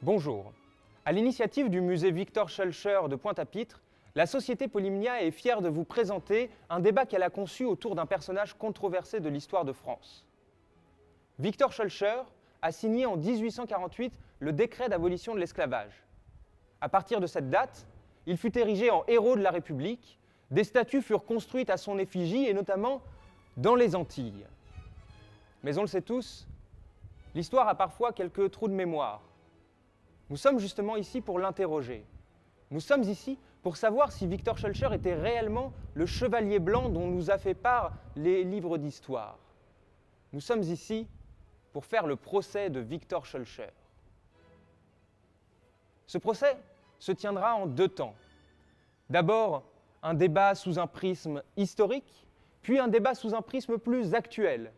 Bonjour. À l'initiative du musée Victor Schœlcher de Pointe-à-Pitre, la Société Polymnia est fière de vous présenter un débat qu'elle a conçu autour d'un personnage controversé de l'histoire de France. Victor Schœlcher a signé en 1848 le décret d'abolition de l'esclavage. À partir de cette date, il fut érigé en héros de la République. Des statues furent construites à son effigie et notamment dans les Antilles. Mais on le sait tous, l'histoire a parfois quelques trous de mémoire. Nous sommes justement ici pour l'interroger. Nous sommes ici pour savoir si Victor Schœlcher était réellement le chevalier blanc dont nous a fait part les livres d'histoire. Nous sommes ici pour faire le procès de Victor Schœlcher. Ce procès se tiendra en deux temps. D'abord, un débat sous un prisme historique, puis un débat sous un prisme plus actuel.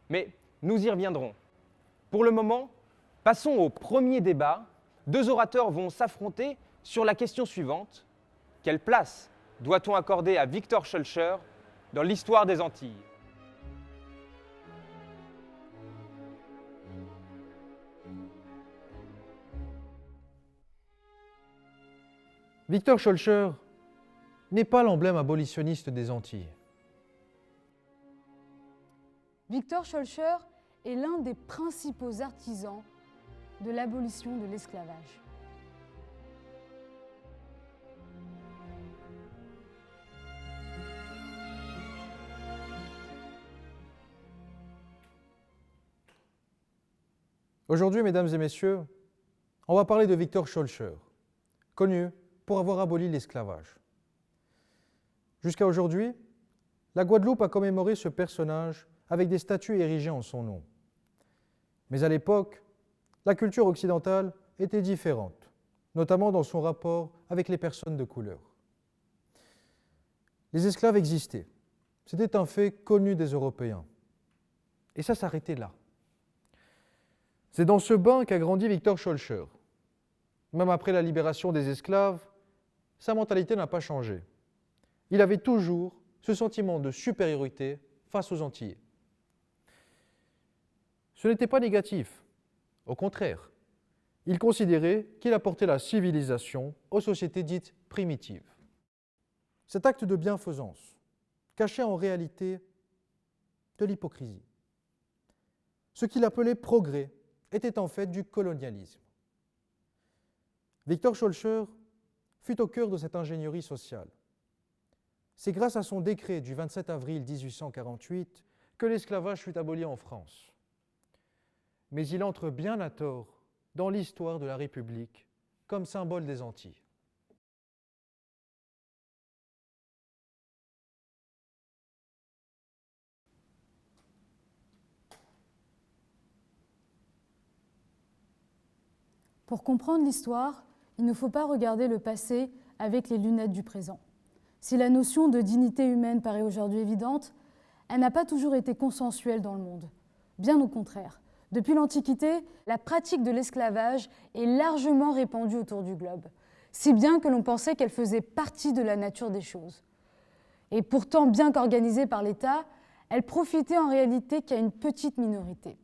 Mais nous y reviendrons. Pour le moment, passons au premier débat. Deux orateurs vont s'affronter sur la question suivante. Quelle place doit-on accorder à Victor Schœlcher dans l'histoire des Antilles ? Victor Schœlcher n'est pas l'emblème abolitionniste des Antilles. Victor Schœlcher est l'un des principaux artisans de l'abolition de l'esclavage. Aujourd'hui, mesdames et messieurs, on va parler de Victor Schœlcher, connu pour avoir aboli l'esclavage. Jusqu'à aujourd'hui, la Guadeloupe a commémoré ce personnage avec des statues érigées en son nom. Mais à l'époque, la culture occidentale était différente, notamment dans son rapport avec les personnes de couleur. Les esclaves existaient. C'était un fait connu des Européens. Et ça s'arrêtait là. C'est dans ce bain qu'a grandi Victor Schœlcher. Même après la libération des esclaves, sa mentalité n'a pas changé. Il avait toujours ce sentiment de supériorité face aux Antillais. Ce n'était pas négatif. Au contraire, il considérait qu'il apportait la civilisation aux sociétés dites primitives. Cet acte de bienfaisance cachait en réalité de l'hypocrisie. Ce qu'il appelait progrès était en fait du colonialisme. Victor Schœlcher fut au cœur de cette ingénierie sociale. C'est grâce à son décret du 27 avril 1848 que l'esclavage fut aboli en France. Mais il entre bien à tort dans l'histoire de la République comme symbole des Antilles. Pour comprendre l'histoire, il ne faut pas regarder le passé avec les lunettes du présent. Si la notion de dignité humaine paraît aujourd'hui évidente, elle n'a pas toujours été consensuelle dans le monde. Bien au contraire. Depuis l'Antiquité, la pratique de l'esclavage est largement répandue autour du globe, si bien que l'on pensait qu'elle faisait partie de la nature des choses. Et pourtant, bien qu'organisée par l'État, elle profitait en réalité qu'à une petite minorité,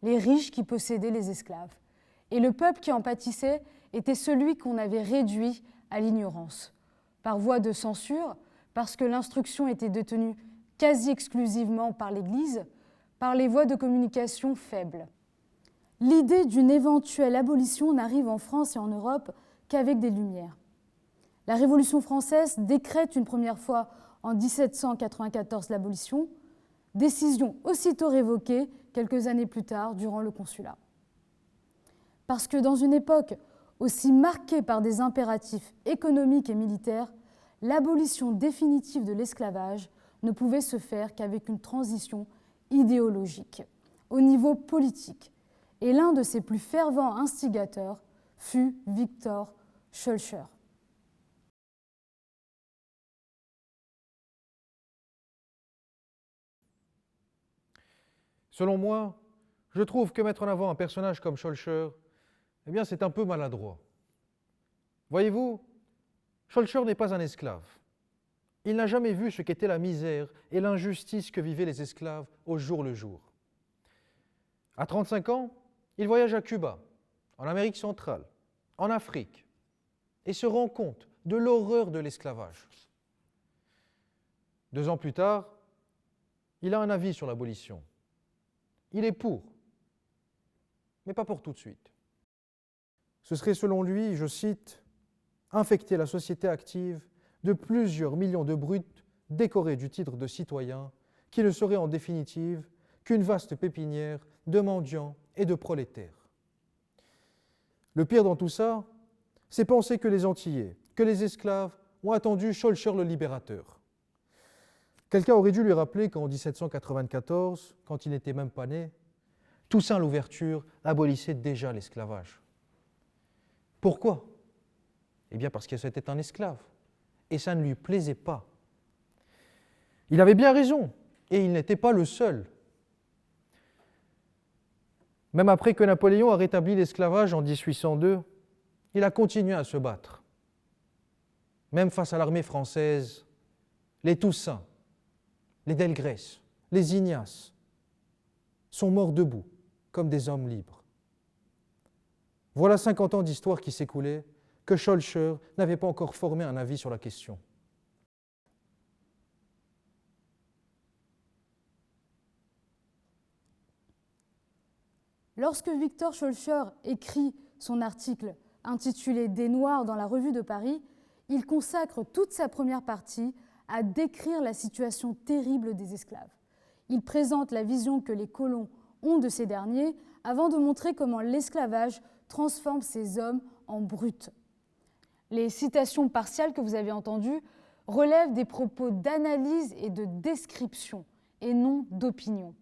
les riches qui possédaient les esclaves. Et le peuple qui en pâtissait était celui qu'on avait réduit à l'ignorance, par voie de censure, parce que l'instruction était détenue quasi exclusivement par l'Église, par les voies de communication faibles. L'idée d'une éventuelle abolition n'arrive en France et en Europe qu'avec des Lumières. La Révolution française décrète une première fois en 1794 l'abolition, décision aussitôt révoquée quelques années plus tard durant le Consulat. Parce que dans une époque aussi marquée par des impératifs économiques et militaires, l'abolition définitive de l'esclavage ne pouvait se faire qu'avec une transition idéologique, au niveau politique. Et l'un de ses plus fervents instigateurs fut Victor Schœlcher. Selon moi, je trouve que mettre en avant un personnage comme Schœlcher, eh bien, c'est un peu maladroit. Voyez-vous, Schœlcher n'est pas un esclave. Il n'a jamais vu ce qu'était la misère et l'injustice que vivaient les esclaves au jour le jour. À 35 ans, il voyage à Cuba en Amérique centrale, en Afrique, et se rend compte de l'horreur de l'esclavage. 2 ans plus tard, il a un avis sur l'abolition. Il est pour, mais pas pour tout de suite. Ce serait selon lui, je cite, « infecter la société active de plusieurs millions de brutes décorés du titre de citoyens qui ne seraient en définitive qu'une vaste pépinière de mendiants et de prolétaires. » Le pire dans tout ça, c'est penser que les Antillais, que les esclaves ont attendu Schœlcher le libérateur. Quelqu'un aurait dû lui rappeler qu'en 1794, quand il n'était même pas né, Toussaint l'Ouverture abolissait déjà l'esclavage. Pourquoi ? Eh bien parce que c'était un esclave, et ça ne lui plaisait pas. Il avait bien raison, et il n'était pas le seul. Même après que Napoléon a rétabli l'esclavage en 1802, il a continué à se battre. Même face à l'armée française, les Toussaint, les Delgrès, les Ignace sont morts debout, comme des hommes libres. Voilà 50 ans d'histoire qui s'écoulaient, que Schœlcher n'avait pas encore formé un avis sur la question. Lorsque Victor Schœlcher écrit son article intitulé « Des Noirs dans la Revue de Paris », il consacre toute sa première partie à décrire la situation terrible des esclaves. Il présente la vision que les colons ont de ces derniers avant de montrer comment l'esclavage transforme ces hommes en brutes. Les citations partiales que vous avez entendues relèvent des propos d'analyse et de description et non d'opinion.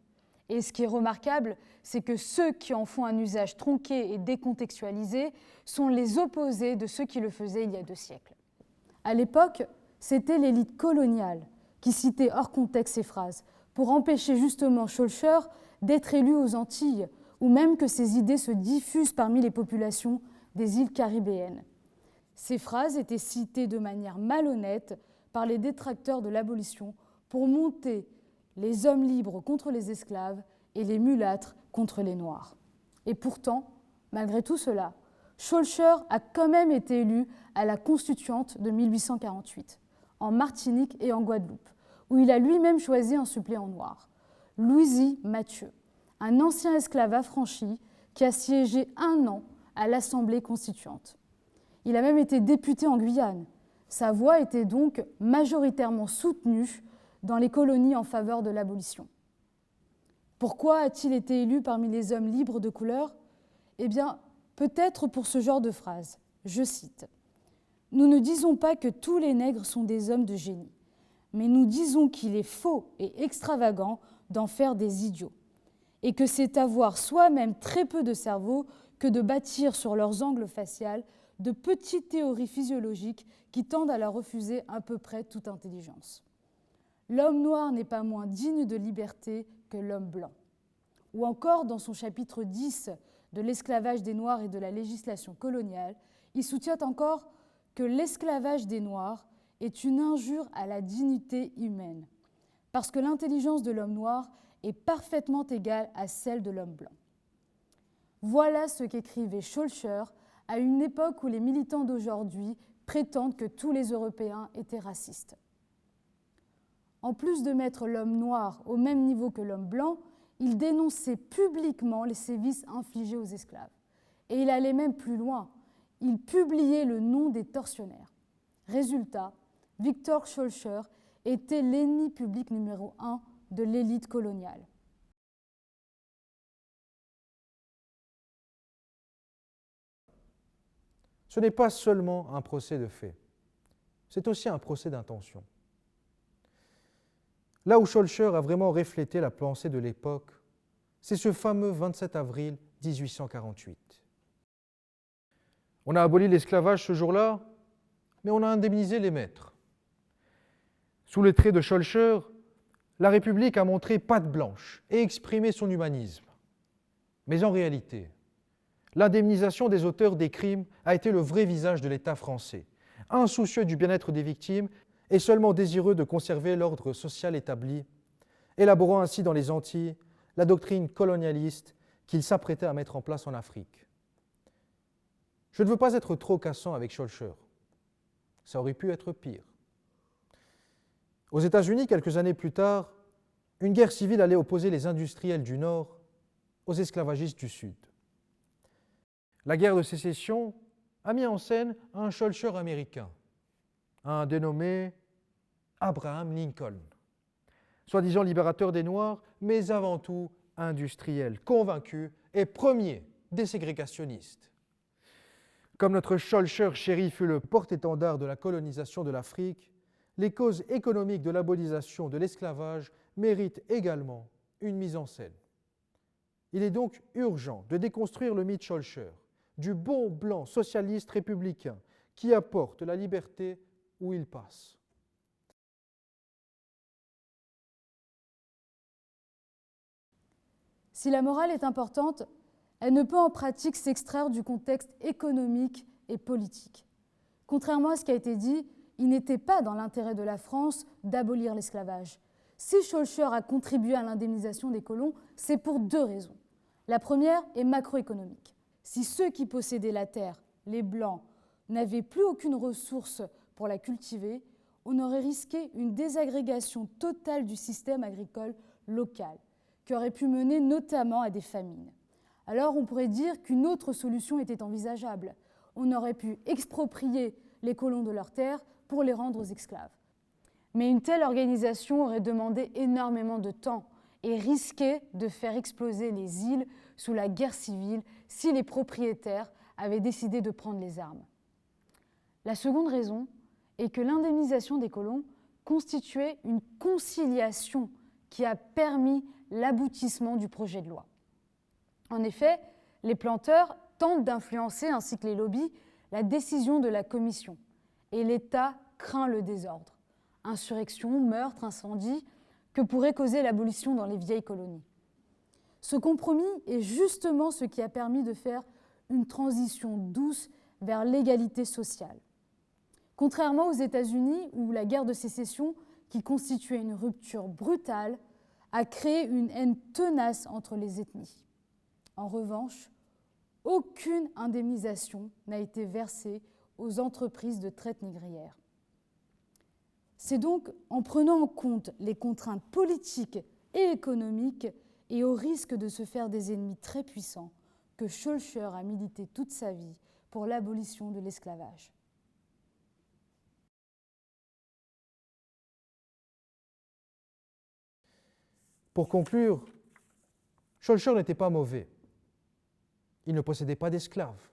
Et ce qui est remarquable, c'est que ceux qui en font un usage tronqué et décontextualisé sont les opposés de ceux qui le faisaient il y a 2 siècles. À l'époque, c'était l'élite coloniale qui citait hors contexte ces phrases pour empêcher justement Schœlcher d'être élu aux Antilles ou même que ses idées se diffusent parmi les populations des îles caribéennes. Ces phrases étaient citées de manière malhonnête par les détracteurs de l'abolition pour monter les hommes libres contre les esclaves et les mulâtres contre les noirs. Et pourtant, malgré tout cela, Schœlcher a quand même été élu à la Constituante de 1848, en Martinique et en Guadeloupe, où il a lui-même choisi un suppléant noir, Louisy Mathieu, un ancien esclave affranchi qui a siégé 1 an à l'Assemblée constituante. Il a même été député en Guyane. Sa voix était donc majoritairement soutenue dans les colonies en faveur de l'abolition. Pourquoi a-t-il été élu parmi les hommes libres de couleur ? Eh bien, peut-être pour ce genre de phrase. Je cite : « Nous ne disons pas que tous les nègres sont des hommes de génie, mais nous disons qu'il est faux et extravagant d'en faire des idiots, et que c'est avoir soi-même très peu de cerveau que de bâtir sur leurs angles faciales de petites théories physiologiques qui tendent à leur refuser à peu près toute intelligence. L'homme noir n'est pas moins digne de liberté que l'homme blanc. » Ou encore, dans son chapitre 10 de l'esclavage des Noirs et de la législation coloniale, il soutient encore que l'esclavage des Noirs est une injure à la dignité humaine, parce que l'intelligence de l'homme noir est parfaitement égale à celle de l'homme blanc. Voilà ce qu'écrivait Schœlcher à une époque où les militants d'aujourd'hui prétendent que tous les Européens étaient racistes. En plus de mettre l'homme noir au même niveau que l'homme blanc, il dénonçait publiquement les sévices infligés aux esclaves. Et il allait même plus loin. Il publiait le nom des tortionnaires. Résultat, Victor Schœlcher était l'ennemi public numéro 1 de l'élite coloniale. Ce n'est pas seulement un procès de fait, c'est aussi un procès d'intention. Là où Schœlcher a vraiment reflété la pensée de l'époque, c'est ce fameux 27 avril 1848. On a aboli l'esclavage ce jour-là, mais on a indemnisé les maîtres. Sous les traits de Schœlcher, la République a montré patte blanche et exprimé son humanisme. Mais en réalité, l'indemnisation des auteurs des crimes a été le vrai visage de l'État français, insoucieux du bien-être des victimes et seulement désireux de conserver l'ordre social établi, élaborant ainsi dans les Antilles la doctrine colonialiste qu'il s'apprêtait à mettre en place en Afrique. Je ne veux pas être trop cassant avec Schœlcher. Ça aurait pu être pire. Aux États-Unis, quelques années plus tard, une guerre civile allait opposer les industriels du Nord aux esclavagistes du Sud. La guerre de sécession a mis en scène un Schœlcher américain, un dénommé Abraham Lincoln, soi-disant libérateur des Noirs, mais avant tout industriel, convaincu et premier des ségrégationnistes. Comme notre Schœlcher chéri fut le porte-étendard de la colonisation de l'Afrique, les causes économiques de l'abolisation de l'esclavage méritent également une mise en scène. Il est donc urgent de déconstruire le mythe Schœlcher, du bon blanc socialiste républicain qui apporte la liberté où il passe. Si la morale est importante, elle ne peut en pratique s'extraire du contexte économique et politique. Contrairement à ce qui a été dit, il n'était pas dans l'intérêt de la France d'abolir l'esclavage. Si Schœlcher a contribué à l'indemnisation des colons, c'est pour deux raisons. La première est macroéconomique. Si ceux qui possédaient la terre, les Blancs, n'avaient plus aucune ressource pour la cultiver, on aurait risqué une désagrégation totale du système agricole local, qui aurait pu mener notamment à des famines. Alors on pourrait dire qu'une autre solution était envisageable. On aurait pu exproprier les colons de leurs terres pour les rendre aux esclaves. Mais une telle organisation aurait demandé énormément de temps et risquait de faire exploser les îles sous la guerre civile si les propriétaires avaient décidé de prendre les armes. La seconde raison est que l'indemnisation des colons constituait une conciliation qui a permis l'aboutissement du projet de loi. En effet, les planteurs tentent d'influencer, ainsi que les lobbies, la décision de la commission, et l'État craint le désordre, insurrection, meurtre, incendie, que pourrait causer l'abolition dans les vieilles colonies. Ce compromis est justement ce qui a permis de faire une transition douce vers l'égalité sociale. Contrairement aux États-Unis, où la guerre de sécession, qui constituait une rupture brutale, a créé une haine tenace entre les ethnies. En revanche, aucune indemnisation n'a été versée aux entreprises de traite négrière. C'est donc en prenant en compte les contraintes politiques et économiques et au risque de se faire des ennemis très puissants que Schœlcher a milité toute sa vie pour l'abolition de l'esclavage. Pour conclure, Schœlcher n'était pas mauvais. Il ne possédait pas d'esclaves.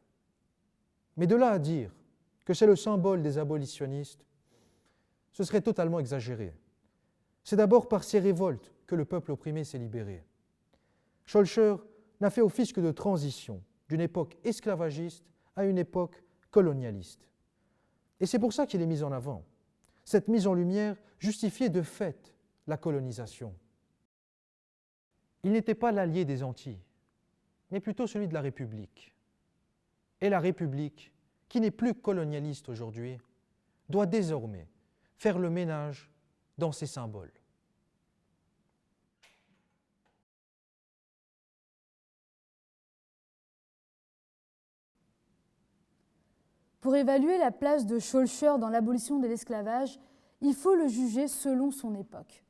Mais de là à dire que c'est le symbole des abolitionnistes, ce serait totalement exagéré. C'est d'abord par ces révoltes que le peuple opprimé s'est libéré. Schœlcher n'a fait office que de transition d'une époque esclavagiste à une époque colonialiste. Et c'est pour ça qu'il est mis en avant. Cette mise en lumière justifiait de fait la colonisation. Il n'était pas l'allié des Antilles, mais plutôt celui de la République. Et la République, qui n'est plus colonialiste aujourd'hui, doit désormais faire le ménage dans ses symboles. Pour évaluer la place de Schœlcher dans l'abolition de l'esclavage, il faut le juger selon son époque.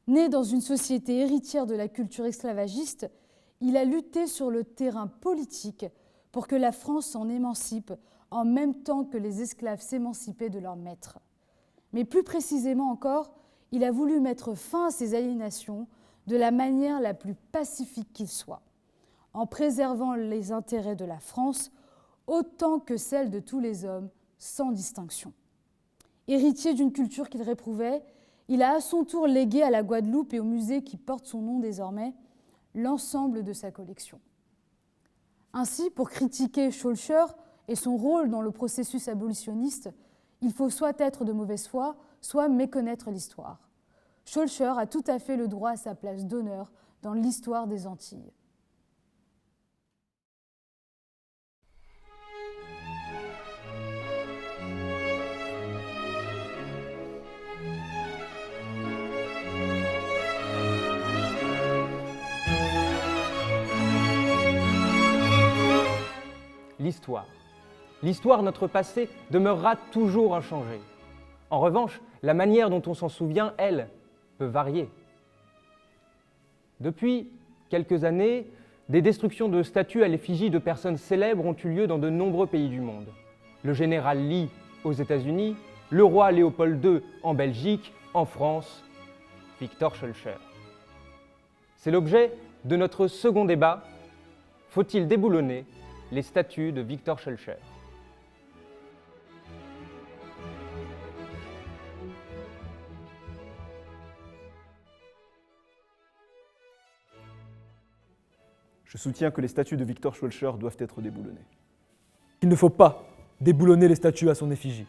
Né dans une société héritière de la culture esclavagiste, il a lutté sur le terrain politique pour que la France s'en émancipe en même temps que les esclaves s'émancipaient de leurs maîtres. Mais plus précisément encore, il a voulu mettre fin à ces aliénations de la manière la plus pacifique qu'il soit, en préservant les intérêts de la France autant que celles de tous les hommes, sans distinction. Héritier d'une culture qu'il réprouvait, il a à son tour légué à la Guadeloupe et au musée qui porte son nom désormais l'ensemble de sa collection. Ainsi, pour critiquer Schœlcher et son rôle dans le processus abolitionniste, il faut soit être de mauvaise foi, soit méconnaître l'histoire. Schœlcher a tout à fait le droit à sa place d'honneur dans l'histoire des Antilles. L'histoire. L'histoire, notre passé, demeurera toujours inchangée. En revanche, la manière dont on s'en souvient, elle, peut varier. Depuis quelques années, des destructions de statues à l'effigie de personnes célèbres ont eu lieu dans de nombreux pays du monde. Le général Lee aux États-Unis, le roi Léopold II en Belgique, en France, Victor Schœlcher. C'est l'objet de notre second débat. Faut-il déboulonner les statues de Victor Schœlcher ? Je soutiens que les statues de Victor Schœlcher doivent être déboulonnées. Il ne faut pas déboulonner les statues à son effigie.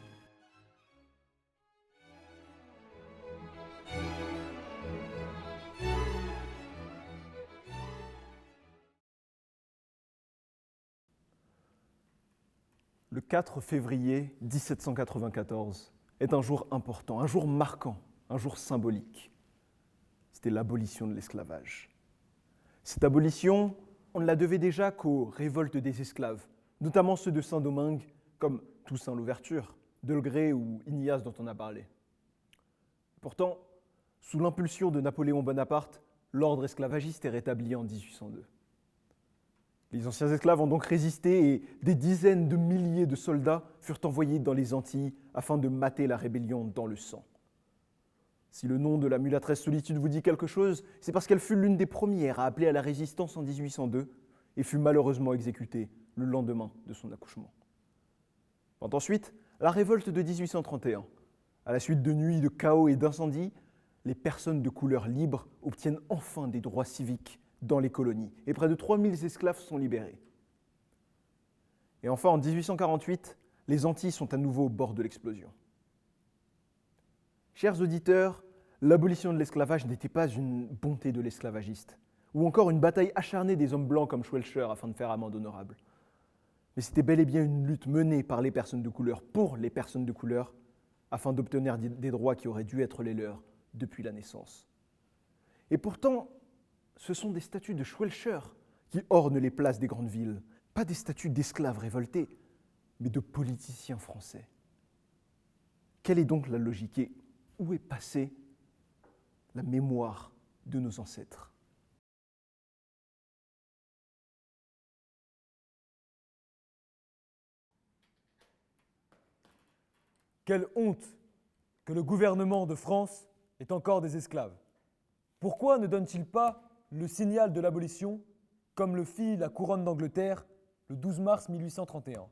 Le 4 février 1794 est un jour important, un jour marquant, un jour symbolique. C'était l'abolition de l'esclavage. Cette abolition, on ne la devait déjà qu'aux révoltes des esclaves, notamment ceux de Saint-Domingue, comme Toussaint Louverture, Delgrès ou Ignace dont on a parlé. Pourtant, sous l'impulsion de Napoléon Bonaparte, l'ordre esclavagiste est rétabli en 1802. Les anciens esclaves ont donc résisté et des dizaines de milliers de soldats furent envoyés dans les Antilles afin de mater la rébellion dans le sang. Si le nom de la mulâtresse Solitude vous dit quelque chose, c'est parce qu'elle fut l'une des premières à appeler à la résistance en 1802 et fut malheureusement exécutée le lendemain de son accouchement. Ensuite, la révolte de 1831. À la suite de nuits de chaos et d'incendies, les personnes de couleur libre obtiennent enfin des droits civiques dans les colonies, et près de 3000 esclaves sont libérés. Et enfin, en 1848, les Antilles sont à nouveau au bord de l'explosion. Chers auditeurs, l'abolition de l'esclavage n'était pas une bonté de l'esclavagiste, ou encore une bataille acharnée des hommes blancs comme Schœlcher afin de faire amende honorable. Mais c'était bel et bien une lutte menée par les personnes de couleur, pour les personnes de couleur, afin d'obtenir des droits qui auraient dû être les leurs depuis la naissance. Et pourtant, ce sont des statues de Schœlcher qui ornent les places des grandes villes, pas des statues d'esclaves révoltés, mais de politiciens français. Quelle est donc la logique et où est passée la mémoire de nos ancêtres ? Quelle honte que le gouvernement de France ait encore des esclaves. Pourquoi ne donne-t-il pas le signal de l'abolition, comme le fit la couronne d'Angleterre le 12 mars 1831.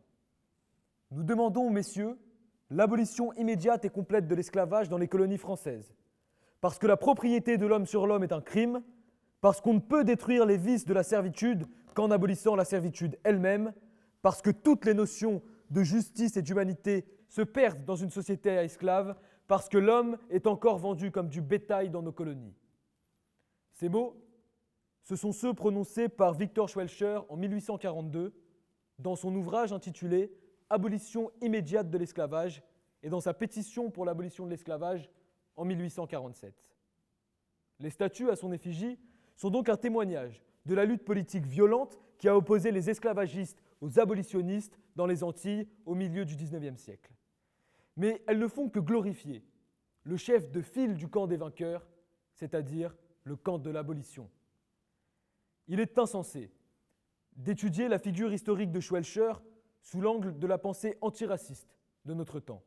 Nous demandons, messieurs, l'abolition immédiate et complète de l'esclavage dans les colonies françaises, parce que la propriété de l'homme sur l'homme est un crime, parce qu'on ne peut détruire les vices de la servitude qu'en abolissant la servitude elle-même, parce que toutes les notions de justice et d'humanité se perdent dans une société à esclaves, parce que l'homme est encore vendu comme du bétail dans nos colonies. Ces mots, ce sont ceux prononcés par Victor Schœlcher en 1842 dans son ouvrage intitulé « Abolition immédiate de l'esclavage » et dans sa pétition pour l'abolition de l'esclavage en 1847. Les statues à son effigie sont donc un témoignage de la lutte politique violente qui a opposé les esclavagistes aux abolitionnistes dans les Antilles au milieu du XIXe siècle. Mais elles ne font que glorifier le chef de file du camp des vainqueurs, c'est-à-dire le camp de l'abolition. Il est insensé d'étudier la figure historique de Schœlcher sous l'angle de la pensée antiraciste de notre temps.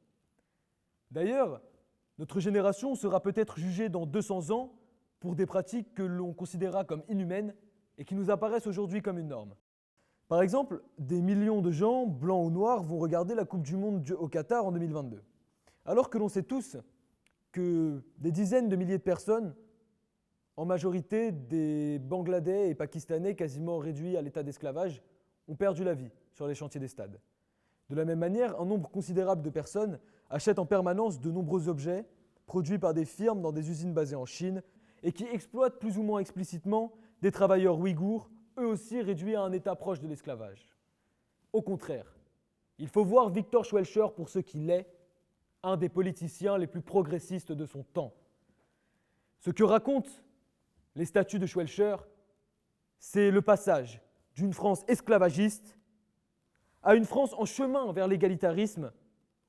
D'ailleurs, notre génération sera peut-être jugée dans 200 ans pour des pratiques que l'on considérera comme inhumaines et qui nous apparaissent aujourd'hui comme une norme. Par exemple, des millions de gens, blancs ou noirs, vont regarder la Coupe du Monde au Qatar en 2022. Alors que l'on sait tous que des dizaines de milliers de personnes, en majorité des Bangladais et Pakistanais quasiment réduits à l'état d'esclavage, ont perdu la vie sur les chantiers des stades. De la même manière, un nombre considérable de personnes achètent en permanence de nombreux objets produits par des firmes dans des usines basées en Chine et qui exploitent plus ou moins explicitement des travailleurs ouïghours, eux aussi réduits à un état proche de l'esclavage. Au contraire, il faut voir Victor Schœlcher pour ce qu'il est, un des politiciens les plus progressistes de son temps. Ce que racontent les statues de Schœlcher, c'est le passage d'une France esclavagiste à une France en chemin vers l'égalitarisme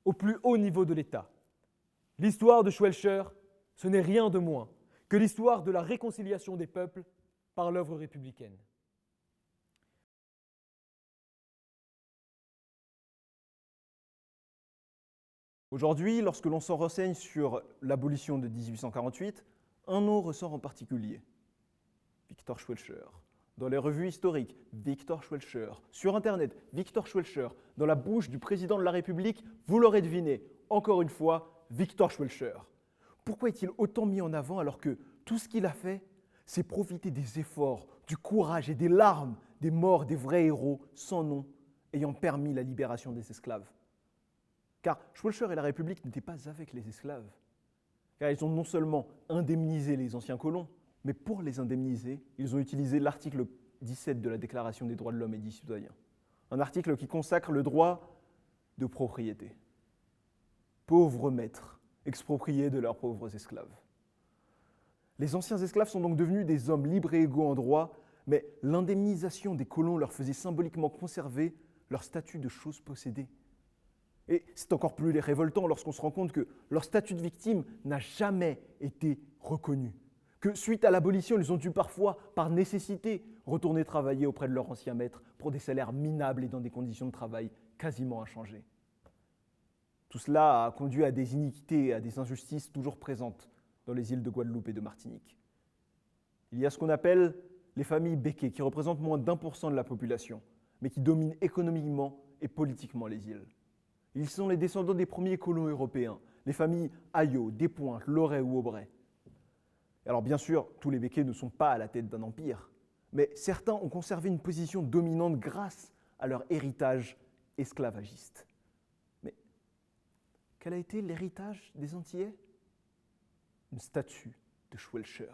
au plus haut niveau de l'État. L'histoire de Schwelcher, ce n'est rien de moins que l'histoire de la réconciliation des peuples par l'œuvre républicaine. Aujourd'hui, lorsque l'on s'en renseigne sur l'abolition de 1848, un nom ressort en particulier, Victor Schwelcher. Dans les revues historiques, Victor Schwelcher. Sur Internet, Victor Schwelcher. Dans la bouche du président de la République, vous l'aurez deviné, encore une fois, Victor Schwelcher. Pourquoi est-il autant mis en avant alors que tout ce qu'il a fait, c'est profiter des efforts, du courage et des larmes des morts des vrais héros sans nom ayant permis la libération des esclaves? Car Schwelcher et la République n'étaient pas avec les esclaves. Car ils ont non seulement indemnisé les anciens colons, mais pour les indemniser, ils ont utilisé l'article 17 de la Déclaration des droits de l'homme et du citoyen. Un article qui consacre le droit de propriété. Pauvres maîtres, expropriés de leurs pauvres esclaves. Les anciens esclaves sont donc devenus des hommes libres et égaux en droit, mais l'indemnisation des colons leur faisait symboliquement conserver leur statut de choses possédées. Et c'est encore plus révoltant lorsqu'on se rend compte que leur statut de victime n'a jamais été reconnu. Que suite à l'abolition, ils ont dû parfois, par nécessité, retourner travailler auprès de leur ancien maître pour des salaires minables et dans des conditions de travail quasiment inchangées. Tout cela a conduit à des iniquités et à des injustices toujours présentes dans les îles de Guadeloupe et de Martinique. Il y a ce qu'on appelle les familles béquées, qui représentent moins d'1% de la population, mais qui dominent économiquement et politiquement les îles. Ils sont les descendants des premiers colons européens, les familles Ayot, Despointes, Loret ou Aubray. Alors bien sûr, tous les béquets ne sont pas à la tête d'un empire, mais certains ont conservé une position dominante grâce à leur héritage esclavagiste. Mais quel a été l'héritage des Antillais? Une statue de Schwelcher.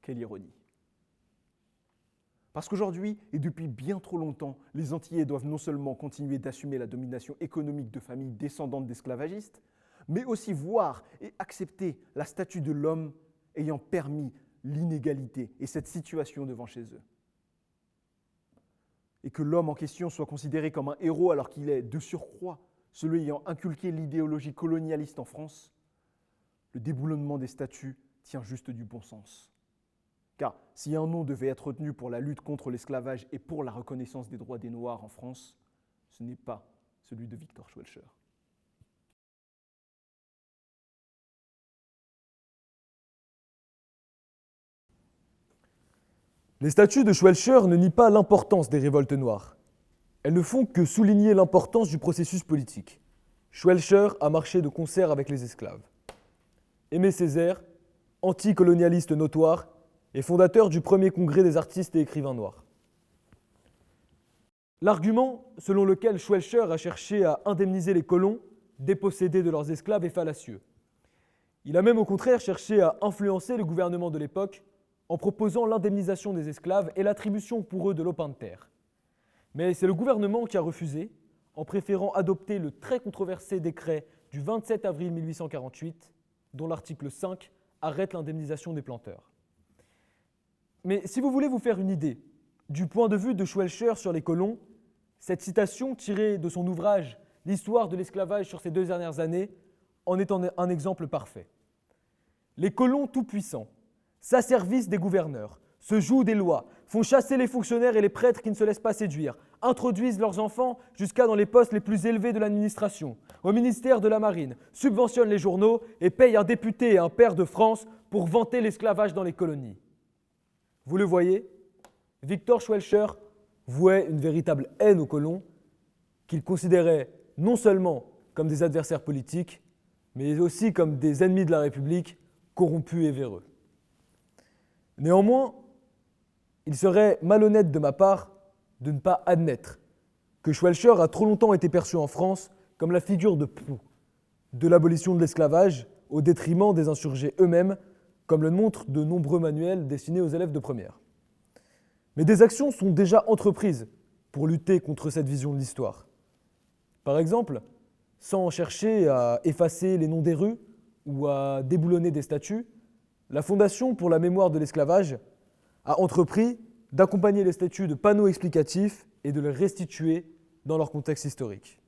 Quelle ironie. Parce qu'aujourd'hui, et depuis bien trop longtemps, les Antillais doivent non seulement continuer d'assumer la domination économique de familles descendantes d'esclavagistes, mais aussi voir et accepter la statue de l'homme ayant permis l'inégalité et cette situation devant chez eux. Et que l'homme en question soit considéré comme un héros alors qu'il est, de surcroît, celui ayant inculqué l'idéologie colonialiste en France, le déboulonnement des statues tient juste du bon sens. Car si un nom devait être retenu pour la lutte contre l'esclavage et pour la reconnaissance des droits des Noirs en France, ce n'est pas celui de Victor Schwelcher. Les statuts de Schwelcher ne nient pas l'importance des révoltes noires. Elles ne font que souligner l'importance du processus politique. Schwelcher a marché de concert avec les esclaves. Aimé Césaire, anticolonialiste notoire, est fondateur du premier congrès des artistes et écrivains noirs. L'argument selon lequel Schwelcher a cherché à indemniser les colons dépossédés de leurs esclaves est fallacieux. Il a même au contraire cherché à influencer le gouvernement de l'époque en proposant l'indemnisation des esclaves et l'attribution pour eux de lopin de terre. Mais c'est le gouvernement qui a refusé, en préférant adopter le très controversé décret du 27 avril 1848, dont l'article 5 arrête l'indemnisation des planteurs. Mais si vous voulez vous faire une idée du point de vue de Schwelcher sur les colons, cette citation tirée de son ouvrage « L'histoire de l'esclavage sur ces 2 dernières années » en est un exemple parfait. Les colons tout-puissants s'asservissent des gouverneurs, se jouent des lois, font chasser les fonctionnaires et les prêtres qui ne se laissent pas séduire, introduisent leurs enfants jusqu'à dans les postes les plus élevés de l'administration, au ministère de la Marine, subventionnent les journaux et payent un député et un pair de France pour vanter l'esclavage dans les colonies. Vous le voyez, Victor Schwelcher vouait une véritable haine aux colons qu'il considérait non seulement comme des adversaires politiques, mais aussi comme des ennemis de la République corrompus et véreux. Néanmoins, il serait malhonnête de ma part de ne pas admettre que Schwelcher a trop longtemps été perçu en France comme la figure de proue de l'abolition de l'esclavage au détriment des insurgés eux-mêmes, comme le montrent de nombreux manuels destinés aux élèves de première. Mais des actions sont déjà entreprises pour lutter contre cette vision de l'histoire. Par exemple, sans chercher à effacer les noms des rues ou à déboulonner des statues, la Fondation pour la mémoire de l'esclavage a entrepris d'accompagner les statues de panneaux explicatifs et de les restituer dans leur contexte historique.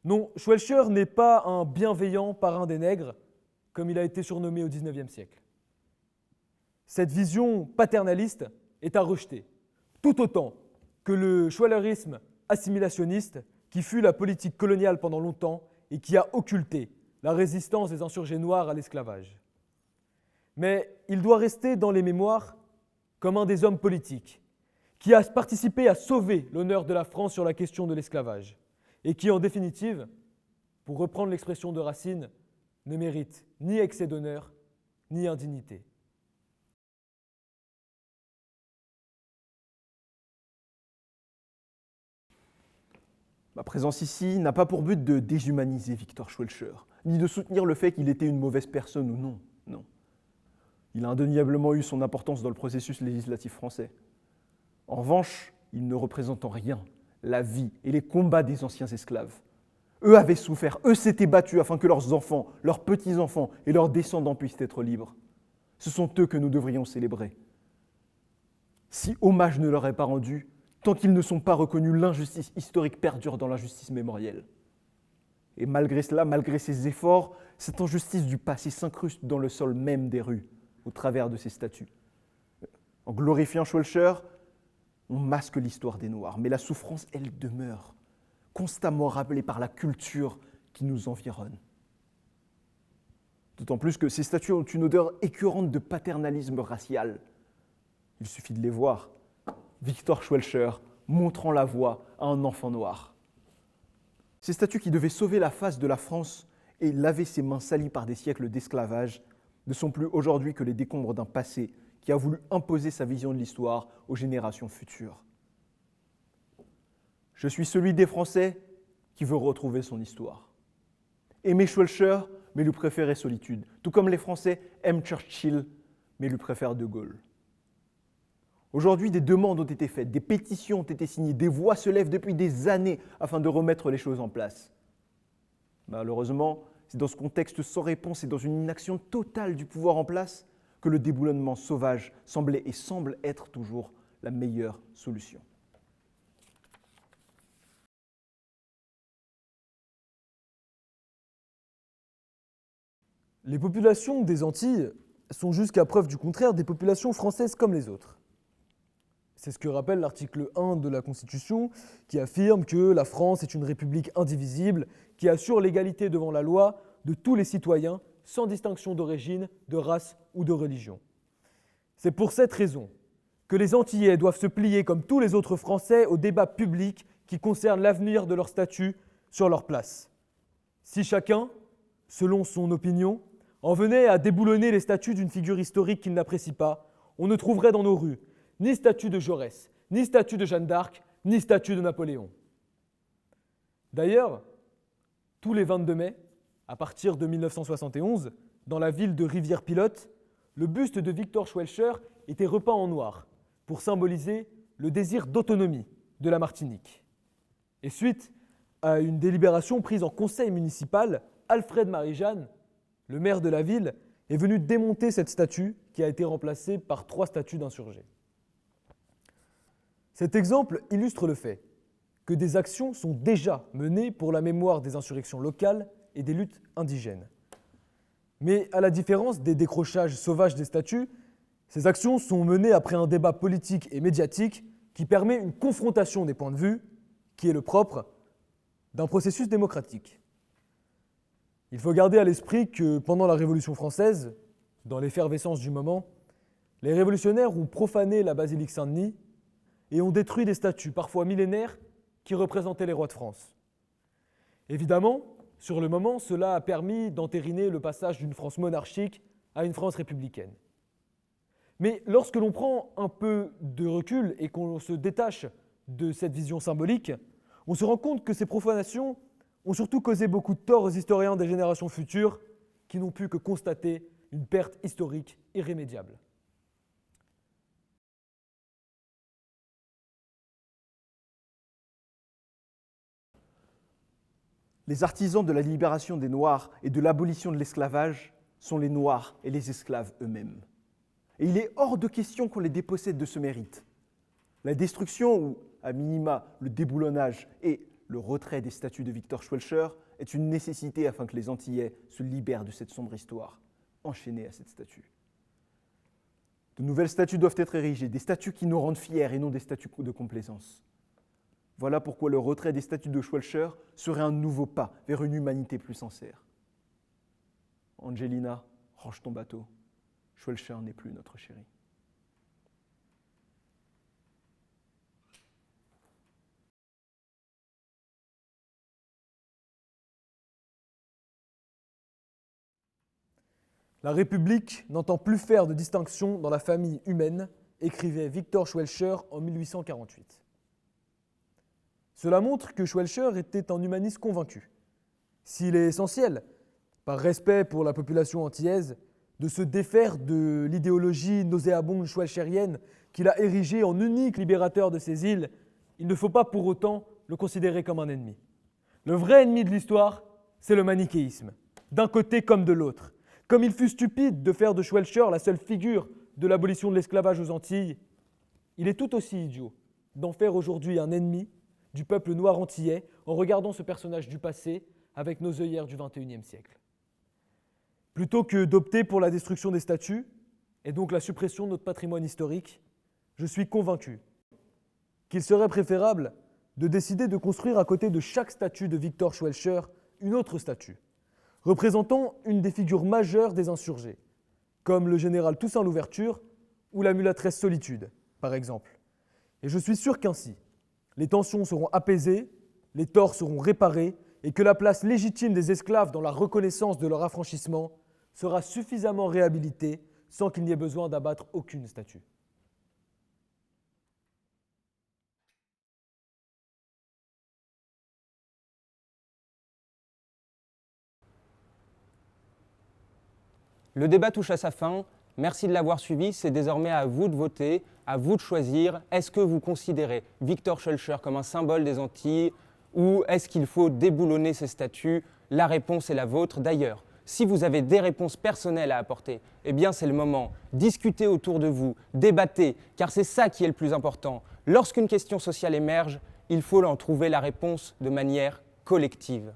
Non, Schweilcher n'est pas un bienveillant parrain des nègres, comme il a été surnommé au XIXe siècle. Cette vision paternaliste est à rejeter, tout autant que le schwellerisme assimilationniste qui fut la politique coloniale pendant longtemps et qui a occulté la résistance des insurgés noirs à l'esclavage. Mais il doit rester dans les mémoires comme un des hommes politiques qui a participé à sauver l'honneur de la France sur la question de l'esclavage et qui, en définitive, pour reprendre l'expression de Racine, ne mérite ni excès d'honneur ni indignité. Ma présence ici n'a pas pour but de déshumaniser Victor Schweilcher, ni de soutenir le fait qu'il était une mauvaise personne ou non. Non. Il a indéniablement eu son importance dans le processus législatif français. En revanche, il ne représente en rien la vie et les combats des anciens esclaves. Eux avaient souffert, eux s'étaient battus afin que leurs enfants, leurs petits-enfants et leurs descendants puissent être libres. Ce sont eux que nous devrions célébrer. Si hommage ne leur est pas rendu, tant qu'ils ne sont pas reconnus, l'injustice historique perdure dans l'injustice mémorielle. Et malgré cela, malgré ces efforts, cette injustice du passé s'incruste dans le sol même des rues, au travers de ces statues. En glorifiant Schweilcher, on masque l'histoire des Noirs, mais la souffrance, elle demeure, constamment rappelée par la culture qui nous environne. D'autant plus que ces statues ont une odeur écœurante de paternalisme racial. Il suffit de les voir. Victor Schweilcher montrant la voie à un enfant noir. Ces statues qui devaient sauver la face de la France et laver ses mains salies par des siècles d'esclavage ne sont plus aujourd'hui que les décombres d'un passé qui a voulu imposer sa vision de l'histoire aux générations futures. Je suis celui des Français qui veut retrouver son histoire. Aimer Schweilcher, mais lui préférer solitude, tout comme les Français aiment Churchill, mais lui préfèrent De Gaulle. Aujourd'hui, des demandes ont été faites, des pétitions ont été signées, des voix se lèvent depuis des années afin de remettre les choses en place. Malheureusement, c'est dans ce contexte sans réponse et dans une inaction totale du pouvoir en place que le déboulonnement sauvage semblait et semble être toujours la meilleure solution. Les populations des Antilles sont jusqu'à preuve du contraire des populations françaises comme les autres. C'est ce que rappelle l'article 1 de la Constitution qui affirme que la France est une république indivisible qui assure l'égalité devant la loi de tous les citoyens sans distinction d'origine, de race ou de religion. C'est pour cette raison que les Antillais doivent se plier comme tous les autres Français au débat public qui concerne l'avenir de leur statut sur leur place. Si chacun, selon son opinion, en venait à déboulonner les statues d'une figure historique qu'il n'apprécie pas, on ne trouverait dans nos rues ni statue de Jaurès, ni statue de Jeanne d'Arc, ni statue de Napoléon. D'ailleurs, tous les 22 mai, à partir de 1971, dans la ville de Rivière-Pilote, le buste de Victor Schweilcher était repeint en noir pour symboliser le désir d'autonomie de la Martinique. Et suite à une délibération prise en conseil municipal, Alfred Marie-Jeanne, le maire de la ville, est venu démonter cette statue qui a été remplacée par 3 statues d'insurgés. Cet exemple illustre le fait que des actions sont déjà menées pour la mémoire des insurrections locales et des luttes indigènes. Mais à la différence des décrochages sauvages des statues, ces actions sont menées après un débat politique et médiatique qui permet une confrontation des points de vue, qui est le propre d'un processus démocratique. Il faut garder à l'esprit que pendant la Révolution française, dans l'effervescence du moment, les révolutionnaires ont profané la basilique Saint-Denis et ont détruit des statues, parfois millénaires, qui représentaient les rois de France. Évidemment, sur le moment, cela a permis d'entériner le passage d'une France monarchique à une France républicaine. Mais lorsque l'on prend un peu de recul et qu'on se détache de cette vision symbolique, on se rend compte que ces profanations ont surtout causé beaucoup de tort aux historiens des générations futures qui n'ont pu que constater une perte historique irrémédiable. Les artisans de la libération des Noirs et de l'abolition de l'esclavage sont les Noirs et les esclaves eux-mêmes. Et il est hors de question qu'on les dépossède de ce mérite. La destruction ou à minima le déboulonnage et le retrait des statues de Victor Schwelcher, est une nécessité afin que les Antillais se libèrent de cette sombre histoire, enchaînée à cette statue. De nouvelles statues doivent être érigées, des statues qui nous rendent fiers et non des statues de complaisance. Voilà pourquoi le retrait des statues de Schwelcher serait un nouveau pas vers une humanité plus sincère. Angelina, range ton bateau. Schwelcher n'est plus notre chéri. La République n'entend plus faire de distinction dans la famille humaine, écrivait Victor Schwelcher en 1848. Cela montre que Schwelcher était un humaniste convaincu. S'il est essentiel, par respect pour la population antillaise, de se défaire de l'idéologie nauséabonde schwelcherienne qu'il a érigée en unique libérateur de ces îles, il ne faut pas pour autant le considérer comme un ennemi. Le vrai ennemi de l'histoire, c'est le manichéisme, d'un côté comme de l'autre. Comme il fut stupide de faire de Schwelcher la seule figure de l'abolition de l'esclavage aux Antilles, il est tout aussi idiot d'en faire aujourd'hui un ennemi du peuple noir antillais en regardant ce personnage du passé avec nos œillères du XXIe siècle. Plutôt que d'opter pour la destruction des statues, et donc la suppression de notre patrimoine historique, je suis convaincu qu'il serait préférable de décider de construire à côté de chaque statue de Victor Schwelcher une autre statue, représentant une des figures majeures des insurgés, comme le général Toussaint Louverture ou la mulâtresse Solitude, par exemple. Et je suis sûr qu'ainsi, les tensions seront apaisées, les torts seront réparés, et que la place légitime des esclaves dans la reconnaissance de leur affranchissement sera suffisamment réhabilitée sans qu'il n'y ait besoin d'abattre aucune statue. Le débat touche à sa fin. Merci de l'avoir suivi. C'est désormais à vous de voter, à vous de choisir. Est-ce que vous considérez Victor Schwelcher comme un symbole des Antilles ou est-ce qu'il faut déboulonner ces statues? La réponse est la vôtre. D'ailleurs, si vous avez des réponses personnelles à apporter, eh bien c'est le moment. Discutez autour de vous, débattez, car c'est ça qui est le plus important. Lorsqu'une question sociale émerge, il faut en trouver la réponse de manière collective.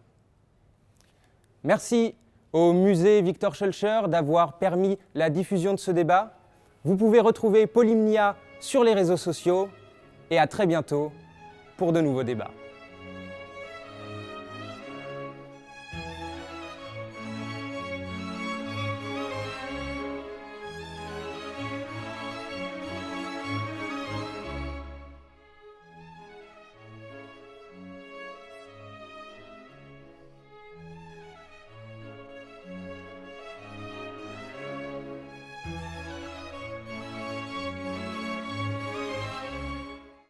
Merci au musée Victor Schwelcher d'avoir permis la diffusion de ce débat. Vous pouvez retrouver Polymnia sur les réseaux sociaux et à très bientôt pour de nouveaux débats.